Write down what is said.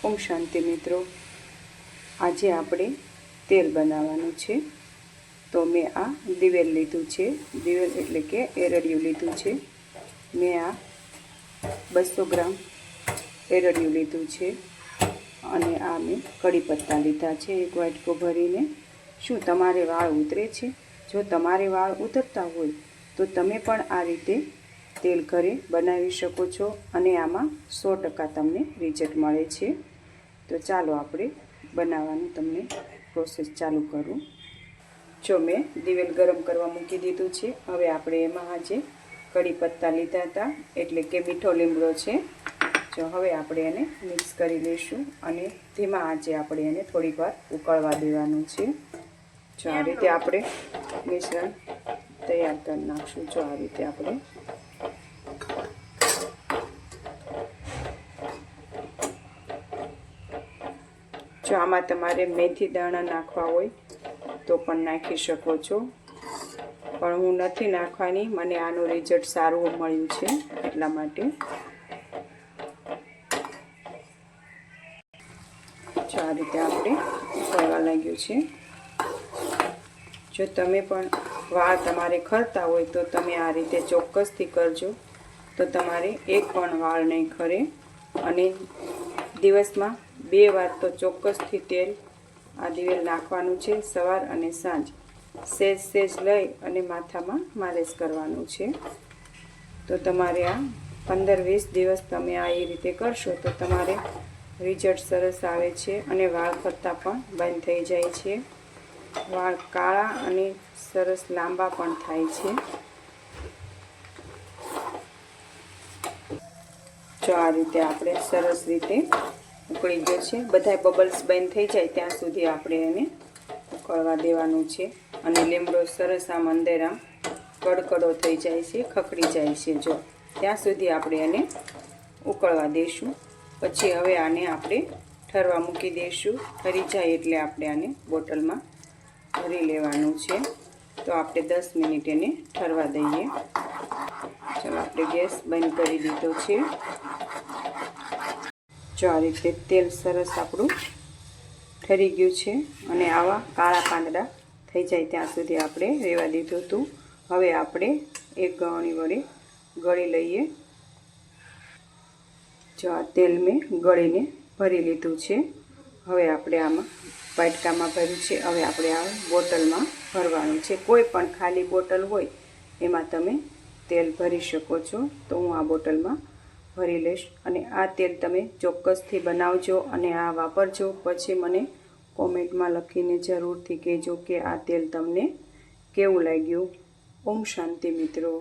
ઓમ શાંતિ મિત્રો, આજે આપણે તેલ બનાવવાનું છે। તો મેં આ દિવેલ લીધું છે, દિવેલ એટલે કે એરડિયું લીધું છે। મેં આ 200 ગ્રામ એરડિયું લીધું છે અને આ મેં કડી પત્તા લીધા છે એક વાટકો ભરીને। શું તમારે વાળ ઉતરે છે? જો તમારે વાળ ઉતરતા હોય તો તમે પણ આ રીતે તેલ ઘરે બનાવી શકો છો અને આમાં 100% તમને રિઝલ્ટ મળે છે। તો ચાલો આપણે બનાવવાનું તમને પ્રોસેસ ચાલુ કરું। જો મેં દિવેલ ગરમ કરવા મૂકી દીધું છે। હવે આપણે એમાં આજે કડી પત્તા લીધા હતા એટલે કે મીઠો લીમડો છે। જો હવે આપણે એને મિક્સ કરી લઈશું અને ધીમા આંચે આપણે એને થોડીક વાર ઉકળવા દેવાનું છે। જો આ રીતે આપણે મિશ્રણ તૈયાર કરી નાખશું। જો આ રીતે આપણે જો આમાં તમારે મેથી દાણા નાખવા હોય તો પણ નાખી શકો છો, પણ હું નથી નાખવાની, મને આનું રિઝલ્ટ સારું મળ્યું છે એટલા માટે। જો આ રીતે આપણે ઉકળવા લાગ્યું છે। જો તમે પણ વાળ તમારે ખરતા હોય તો તમે આ રીતે ચોક્કસથી કરજો, તો તમારે એક પણ વાળ નહીં ખરે। અને દિવસમાં 2 વાર તો ચોક્કસથી તેલ આ દિવેલ નાખવાનું છે, સવાર અને સાંજ। સહેજ સહેજ લઈ અને માથામાં માલિશ કરવાનું છે। તો તમારે આ 15-20 દિવસ તમે આ એ રીતે કરશો તો તમારે રિઝલ્ટ સરસ આવે છે અને વાળ ખરતા પણ બંધ થઈ જાય છે। વાળ કાળા અને સરસ લાંબા પણ થાય છે। જો આ રીતે આપણે સરસ રીતે ઉકળી ગયો છે, બધાય બબલ્સ બંધ થઈ જાય ત્યાં સુધી આપણે એને ઉકળવા દેવાનું છે અને લીમડો સરસ આમ અંદર આમ કડકડો થઈ જાય છે, ખખડી જાય છે। જો ત્યાં સુધી આપણે એને ઉકળવા દઈશું। પછી હવે આને આપણે ઠરવા મૂકી દઈશું। ઠરી જાય એટલે આપણે આને બોટલમાં ભરી લેવાનું છે। તો આપણે 10 મિનિટ એને ઠરવા દઈએ। ચાલો આપણે ગેસ બંધ કરી દીધો છે। જો આ રીતે તેલ સરસ આપણું ઠરી ગયું છે અને આવા કાળા પાંદડા થઈ જાય ત્યાં સુધી આપણે રહેવા દીધું હતું। હવે આપણે એક ગળણી વડે ગળી લઈએ। જો આ તેલ મેં ગળીને ભરી લીધું છે। હવે આપણે આમાં વાટકામાં ભર્યું છે। હવે આપણે આ બોટલમાં ભરવાનું છે। કોઈ પણ ખાલી બોટલ હોય એમાં તમે તેલ ભરી શકો છો। તો હું આ બોટલમાં ભરી લઈશ અને આ તેલ તમે ચોક્કસથી બનાવજો અને આ વાપરજો। પછી મને કોમેન્ટમાં લખીને જરૂરથી કહેજો કે આ તેલ તમને કેવું લાગ્યું। ઓમ શાંતિ મિત્રો।